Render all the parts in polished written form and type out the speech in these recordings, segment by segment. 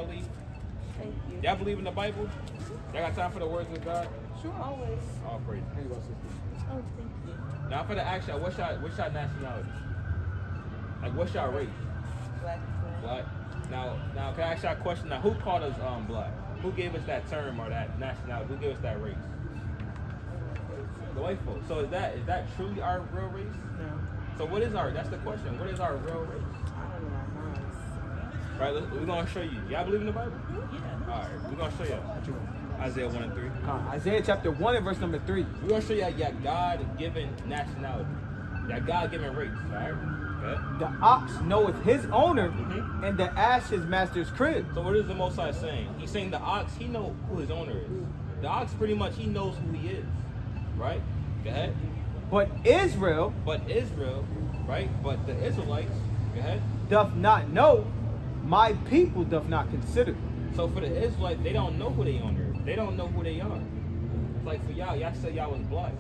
leave. Thank you. Y'all believe in the Bible? Y'all got time for the words of God? Sure. Always. All praise. Here you go, sister. Oh, thank you. Now I'm gonna ask y'all, what's y'all nationality? Like, what's y'all race? Black. Black. Now, can I ask y'all a question? Now, who called us black? Who gave us that term or that nationality? Who gave us that race? The white folks. So is that truly our real race? No. So what is our? That's the question. What is our real race? I don't know. Right. We're gonna show you. Y'all believe in the Bible? Yeah. All right. We're gonna show y'all. Isaiah 1 and 3. Isaiah chapter 1 and verse number 3. We're gonna show y'all God-given nationality. God-given race. All right. Okay. The ox knoweth his owner, Mhm. and the ass his master's crib. So what is the Most High saying? He's saying the ox, he know who his owner is. The ox pretty much, he knows who he is. Right? Go ahead. But Israel But Israel, right? But the Israelites, go ahead. doth not know, my people doth not consider. So for the Israelites, they don't know who they owner is. They don't know who they are. It's like for y'all said y'all was black.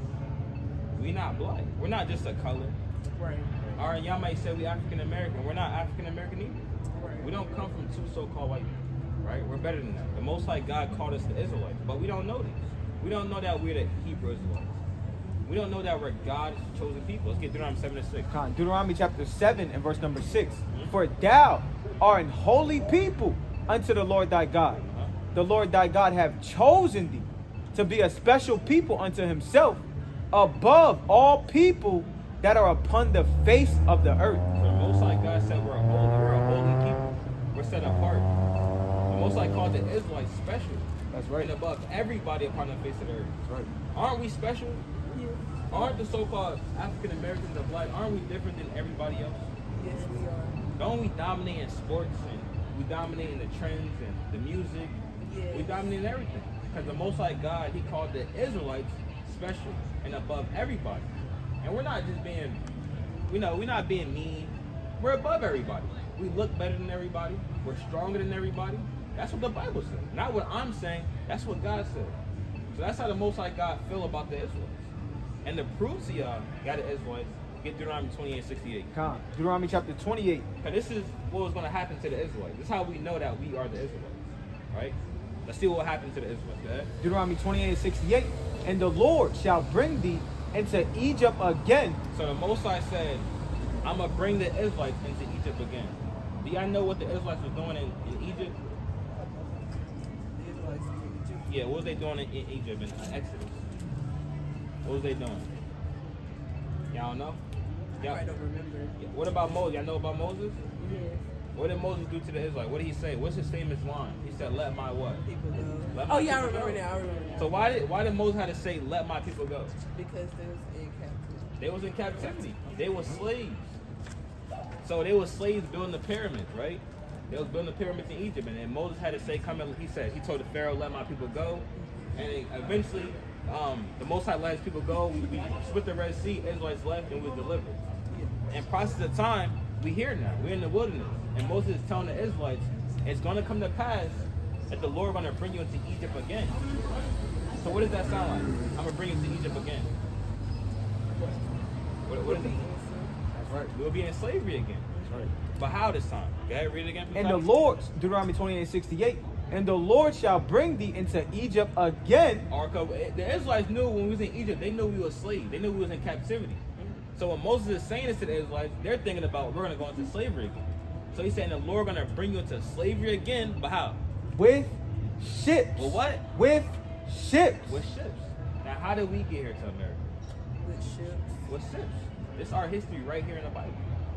We not black. We're not just a color. Right. All right, y'all might say we African American. We're not African American either. Right. We don't come from two so-called white people, right? We're better than that. The Most High God called us the Israelites, but we don't know this. We don't know that we're the Hebrew Israelites. We don't know that we're God's chosen people. Let's get Deuteronomy 7 and 6. Deuteronomy chapter 7 and verse number 6. For thou art an holy people unto the Lord thy God. The Lord thy God have chosen thee to be a special people unto himself above all people that are upon the face of the earth. So the Most High God said we're a holy people. We're set apart. The Most High called the Israelites special. That's right. And above everybody upon the face of the earth. That's right. Aren't we special? Yeah. Aren't the so-called African Americans of black, aren't we different than everybody else? Yes, we are. Don't we dominate in sports and we dominate in the trends and the music? Yes. We dominate in everything. Because the Most High God, he called the Israelites special and above everybody. And we're not just being, we're not being mean. We're above everybody. We look better than everybody. We're stronger than everybody. That's what the Bible says. Not what I'm saying. That's what God said. So that's how the Most High God feel about the Israelites. And the proof to y'all, got the Israelites, get Deuteronomy 28:68. Deuteronomy chapter 28. Because this is what was going to happen to the Israelites. This is how we know that we are the Israelites. Right? Let's see what happened to the Israelites. Go ahead. Deuteronomy 28:68. And the Lord shall bring thee into Egypt again. So the Most High said, I'm going to bring the Israelites into Egypt again. Do y'all know what the Israelites was doing in Egypt? The Israelites in Egypt. Yeah, what was they doing in Egypt in Exodus? What was they doing? Y'all don't know? I don't remember. Yeah. What about Moses? Y'all know about Moses? Yes. What did Moses do to the Israelites? What did he say? What's his famous line? He said, let my what? People go. Let my Oh yeah, I people remember go. now. I remember now. So why did Moses have to say, let my people go? Because they was in captivity. They was in captivity. They were slaves. So they were slaves building the pyramids, right? They was building the pyramids in Egypt, and then Moses had to say, "Come and," he told the Pharaoh, "Let my people go." And then eventually, the Most High let his people go. We split the Red Sea. Israelites left, and we was delivered. And process of time, we here now. We're in the wilderness, and Moses is telling the Israelites, "It's going to come to pass that the Lord going to bring you into Egypt again." So what does that sound like? I'm gonna bring you to Egypt again. What is it? That's right. We'll be in slavery again. That's right. But how this time? Go ahead, read it again. And the Lord, Deuteronomy 28:68. And the Lord shall bring thee into Egypt again. The Israelites knew when we was in Egypt, they knew we were slaves. They knew we was in captivity. So when Moses is saying this to the Israelites, they're thinking about we're going to go into slavery again. So he's saying the Lord going to bring you into slavery again, but how? With ships. Well, what? With ships. With ships. Now, how did we get here to America? With ships. With ships. This is our history right here in the Bible.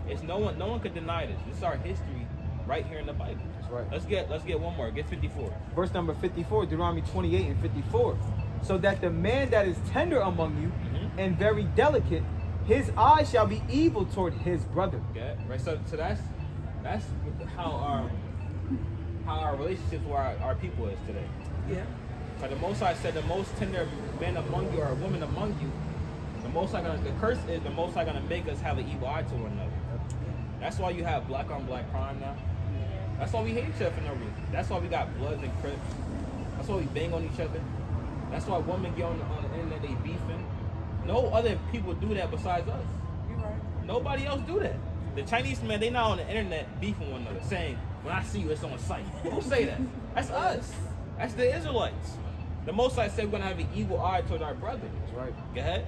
It's no one could deny this. This is our history right here in the Bible. That's right. Let's get one more. Get 54. Verse number 54, Deuteronomy 28 and 54. So that the man that is tender among you and very delicate, his eye shall be evil toward his brother. Okay. Right. So that's how our relationships with our people is today. Yeah. But the Most High said the most tender man among you or woman among you, the curse is the Most High gonna make us have an evil eye to one another. That's why you have black on black crime now. That's why we hate each other for no reason. That's why we got Bloods and Crips. That's why we bang on each other. That's why women get on the internet, they beefing. No other people do that besides us. You're right. Nobody else do that. The Chinese man, they not on the internet beefing one another, saying When I see you, it's on sight. Who say that? That's us. That's the Israelites. The Most High said we're gonna have an evil eye toward our brother. That's right. Go ahead.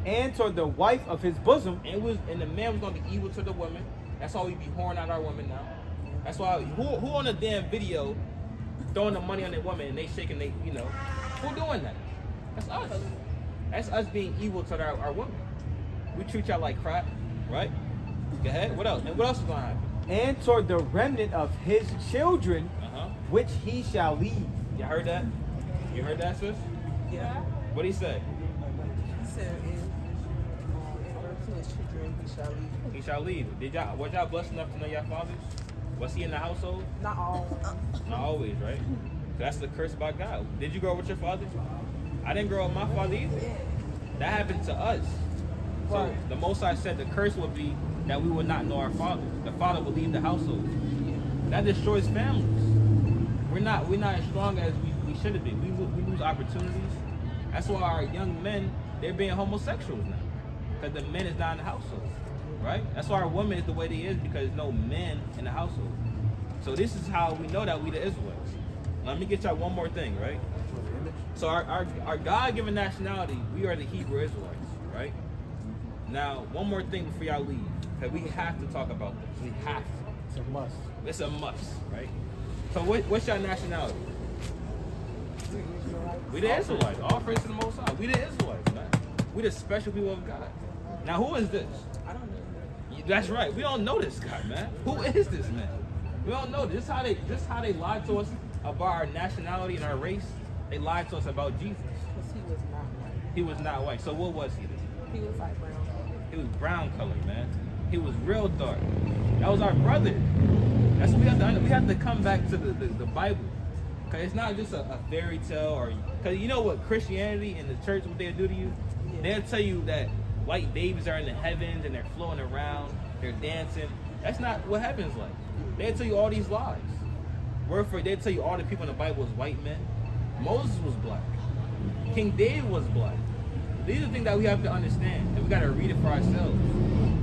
And toward the wife of his bosom. And the man was gonna be evil to the woman. That's why we be whoring out our women now. That's why who on a damn video throwing the money on their woman and they shaking they, who doing that? That's us. That's us being evil to our women. We treat y'all like crap, right? Go ahead. What else? And what else is gonna happen? And toward the remnant of his children, which he shall leave. You heard that? You heard that, sis? Yeah. What'd he say? He said in verse 2, his children he shall leave. He shall leave. Was y'all blessed enough to know your fathers? Was he in the household? Not all. Not always, right? That's the curse by God. Did you grow up with your father? I didn't grow up with my father either. That happened to us. So Right. the Most High said the curse would be that we would not know our father. The father would leave the household. That destroys families. We're not as strong as we should have been. We lose opportunities. That's why our young men, they're being homosexuals now. Because the men is not in the household. Right? That's why our woman is the way they is, because there's no men in the household. So this is how we know that we the Israelites. Let me get y'all one more thing, right? So our God-given nationality, we are the Hebrew Israelites, right? Now, one more thing before y'all leave, because we have to talk about this. We have to. It's a must. It's a must, right? So what's your nationality? We the Israelites. All praise to the Most High. We the Israelites, man. We the special people of God. Now, who is this? I don't know. That's right. We don't know this guy, man. Who is this man? We don't know. This is how they lied to us about our nationality and our race. They lied to us about Jesus. Because he was not white. He was not white. So what was he then? He was like brown. He was brown colored, man. He was real dark. That was our brother. That's what we have to come back to the Bible. Cause it's not just a fairy tale, or cause you know what Christianity and the church, what they'll do to you? Yeah. They'll tell you that white babies are in the heavens and they're floating around, they're dancing. That's not what heaven's like. They'll tell you all these lies. They'll tell you all the people in the Bible was white men. Moses was black. King David was black. These are things that we have to understand, and we got to read it for ourselves.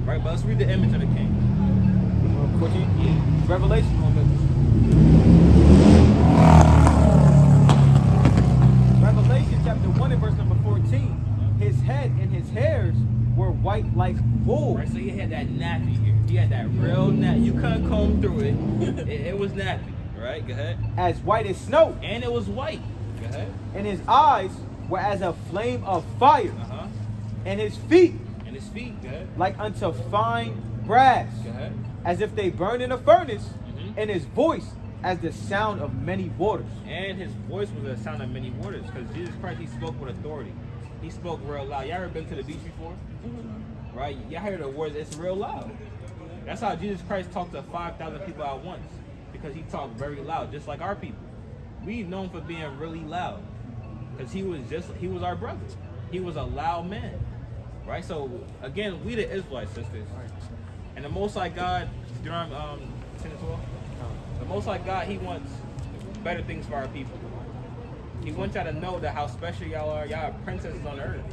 Right, but let's read the image of the king. 14, Revelation. Revelation chapter 1 and verse number 14. His head and his hairs were white like wool. Right, so he had that nappy here. He had that real nappy. You couldn't comb through it. It was nappy. Right, go ahead. As white as snow. And it was white. Go ahead. And his eyes were as a flame of fire. And his feet And his feet, go ahead. like unto fine brass, Go ahead. as if they burn in a furnace, Mhm. and his voice as the sound of many waters. And his voice was the sound of many waters, because Jesus Christ, he spoke with authority. He spoke real loud. Y'all ever been to the beach before? Right? Y'all heard the words, it's real loud. That's how Jesus Christ talked to 5,000 people at once, because he talked very loud, just like our people. We known for being really loud, because he was our brother. He was a loud man. Right? So, again, we the Israelites, sisters. And the Most High God, Deuteronomy 10 and 12, the Most High God, he wants better things for our people. He wants y'all to know that how special y'all are. Y'all are princesses on earth.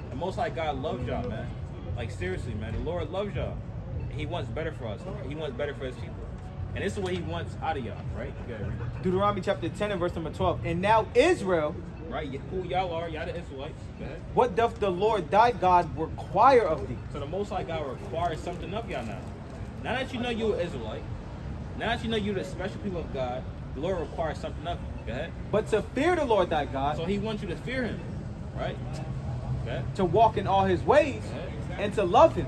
The Most High God loves y'all, man. Like, seriously, man. The Lord loves y'all. And he wants better for us. He wants better for his people. And this is what he wants out of y'all, right? You gotta read it. Deuteronomy chapter 10 and verse number 12. And now Israel, Right? Who y'all are, y'all the Israelites. Go ahead. what doth the Lord thy God require of thee? So the Most High God requires something of y'all now. Now that you know you're an Israelite, now that you know you're the special people of God, the Lord requires something of you. Go ahead. But to fear the Lord thy God, So he wants you to fear him, right? Okay. to walk in all his ways, and to love him,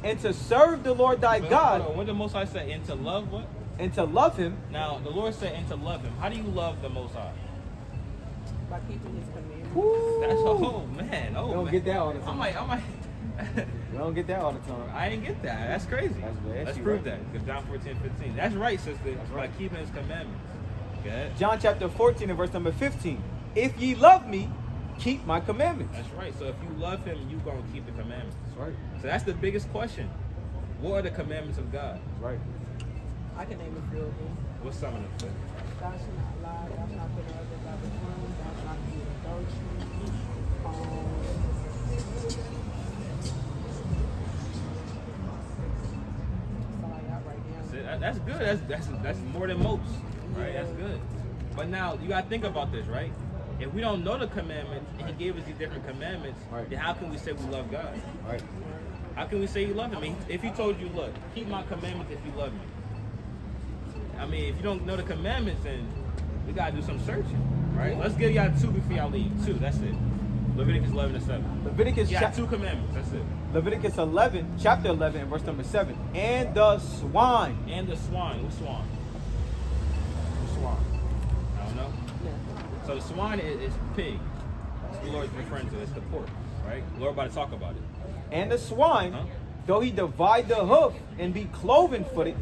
and to serve the Lord thy But God, hold on, what did the Most High say? And to love what? and to love him. Now, the Lord said, and to love him. How do you love the Most High? By keeping his commandments. Woo. That's, oh, man. Oh, We don't man. get that all the time. I might. We don't get that all the time. I didn't get that. That's crazy. That's Let's you, prove right? that. Because John 14:15. That's right, sister. That's By right. keeping his commandments. Go ahead. John chapter 14 and verse number 15. If ye love me, keep my commandments. That's right. So if you love him, you're going to keep the commandments. That's right. So that's the biggest question. What are the commandments of God? That's right. I can name a few of them. What's some of them? Sis? Thou shalt not lie, thou shalt not put other thy tongue, thou shalt not commit adultery. That's all I got right now. That's it. That's good. That's more than most, right? That's good. But now you gotta think about this, right? If we don't know the commandments and He gave us these different commandments, Right. then how can we say we love God? Right. How can we say you love Him? If He told you, look, keep my commandments if you love me. I mean, if you don't know the commandments, then we gotta do some searching, right? Let's give y'all 2 before y'all leave. 2, that's it. Leviticus 11 and 7. Leviticus Yeah, chap- 2 commandments. That's it. Leviticus 11, chapter 11, and verse number 7. And the swine. And the swine. What swine? What swine? I don't know. So the swine is pig. That's the Lord's referring to. It's the pork, right? The Lord about to talk about it. And the swine, Huh? though he divide the hoof and be cloven footed,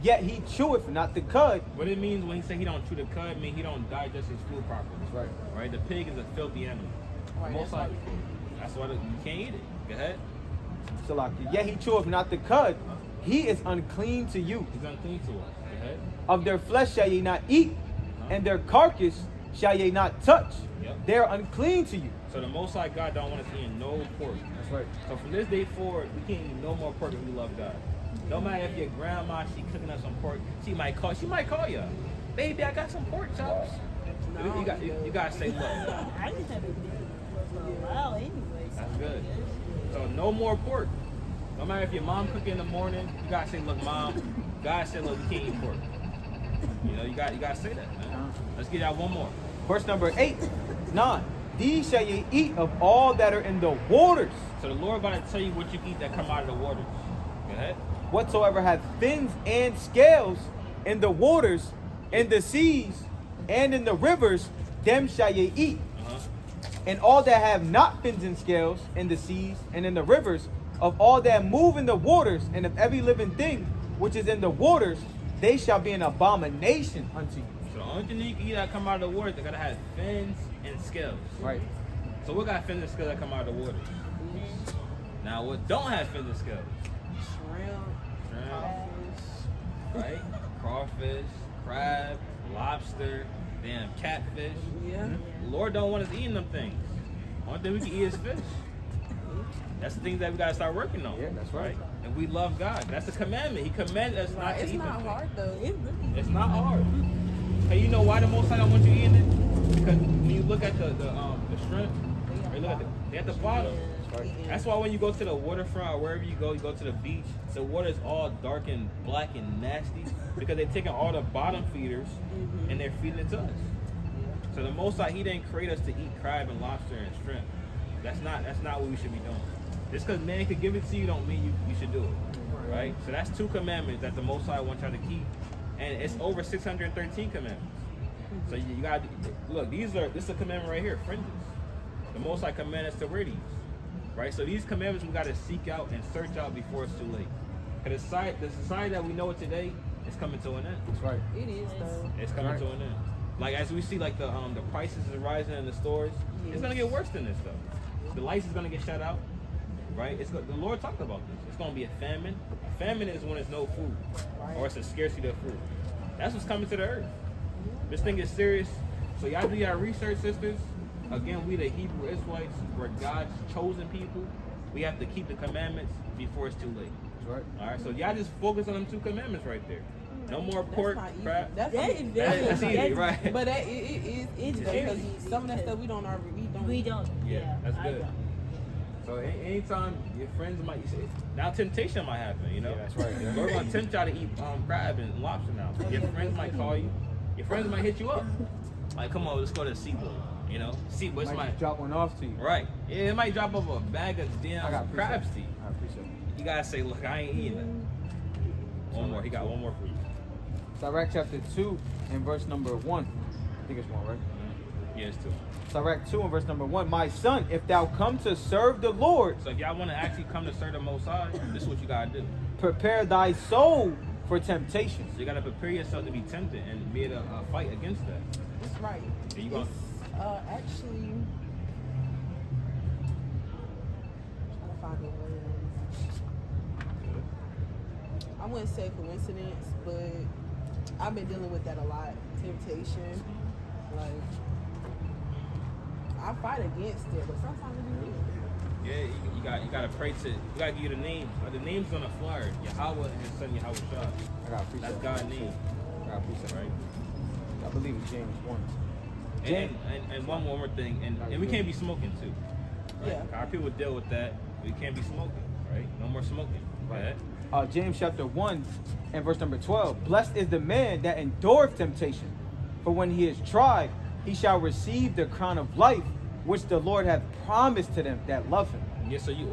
yet he cheweth not the cud. What it means when he say he don't chew the cud, it mean he don't digest his food properly. Right. Right? The pig is a filthy animal. Right, Most that's right. likely. That's why you can't eat it. Go ahead. Salaki. Yet he cheweth not the cud. He is unclean to you. He's unclean to us. Go ahead. Of their flesh shall ye not eat, and their carcass shall ye not touch. Yep. They are unclean to you. So the Most High God don't want us eating no pork. That's right. So from this day forward, we can't eat no more pork if we love God. No matter if your grandma, she cooking up some pork, she might call you, baby, I got some pork chops. No, You gotta say look. I just haven't been for a while anyway. That's good. So no more pork. No matter if your mom cooking in the morning, you gotta say, look, mom, God said, look, we can't eat pork. You know, you gotta say that, man. Let's get out one more. Verse number 8, 9. These shall ye eat of all that are in the waters. So the Lord about to tell you what you eat that come out of the waters. Go ahead. Whatsoever hath fins and scales in the waters, in the seas, and in the rivers, them shall ye eat. Uh-huh. And all that have not fins and scales in the seas and in the rivers, of all that move in the waters, and of every living thing which is in the waters, they shall be an abomination unto you. So the only thing you can eat that come out of the water, they gotta have fins and scales. Right. So what got fins and scales that come out of the water? Now what don't have fins and scales? Shrimp, Shrimp, right? Crawfish, crab, lobster, damn catfish. yeah. The Lord don't want us eating them things. Only thing we can eat is fish. That's the things that we gotta start working on. Yeah, that's right. And we love God. That's the commandment. He commanded us not Right. to It's eat not them hard things. though. It really It's not hard. Hey, you know why the Most High don't want you eating it? Because when you look at the shrimp, or you look at they at the bottom. That's why when you go to the waterfront or wherever you go to the beach, the water is all dark and black and nasty because they're taking all the bottom feeders and they're feeding it to us. So the Most High, He didn't create us to eat crab and lobster and shrimp. That's not what we should be doing. Just because man could give it to you don't mean you should do it, right? So that's 2 commandments that the Most High wants y'all to keep, and it's over 613 commandments. So you got to look. This is a commandment right here, fringes. The Most High command us to wear these, right? So these commandments we got to seek out and search out before it's too late. Because the society that we know it today is coming to an end. That's right. It is though. It's coming Right. to an end. Like as we see, like the prices are rising in the stores. It's gonna get worse than this though. The lights is gonna get shut out, right? The Lord talked about this. It's gonna be a famine. A famine is when there's no food, or it's a scarcity of food. That's what's coming to the earth. This thing is serious. So y'all do your research, sisters. Again, we the Hebrew Israelites. We're God's chosen people. We have to keep the commandments before it's too late. That's right. All right. So y'all just focus on them 2 commandments right there. No more pork, That's not easy. crab. That's That not- is very That's easy, that's- right? But it is It's though, very because easy some of that because stuff we don't. We don't. Yeah, that's I good. don't. So anytime your friends might say, now temptation might happen, you know. Yeah, that's right, yeah. We're gonna tempt y'all to eat crab and lobster now. Your friends might call you. Your friends might hit you up. Like, come on, let's go to SeaWorld. You know, SeaWorld Might might just drop one off to you. right. Yeah, it might drop off a bag of I damn got crabs to you. I appreciate it. You gotta say, look, I ain't eating that. One more. He got one more for you. Sirach chapter 2 and verse number 1. I think it's 1, right? Yeah, it's 2. Sirach 2 and verse number 1. My son, if thou come to serve the Lord, So if y'all want to actually come to serve the Most High, this is what you gotta do. prepare thy soul for temptation. So you gotta prepare yourself to be tempted and be able to fight against that. That's right. And you gonna Actually, trying to find the word. I wouldn't say coincidence, but I've been dealing with that a lot. Temptation, like I fight against it, but sometimes it be real. Yeah, you got to pray to. You got to give you the names. The names on the flyer. Yahweh and His Son Yahweh Shah. got a precept. That's God's name, I got a precept. right? I believe it's James 1. And one more thing, and we can't be smoking too. Right? Yeah. Our people deal with that. We can't be smoking, right? No more smoking. Right. Right. James chapter 1 and verse number 12. Blessed is the man that endureth temptation, for when he is tried, he shall receive the crown of life, which the Lord hath promised to them that love him. Yeah, so you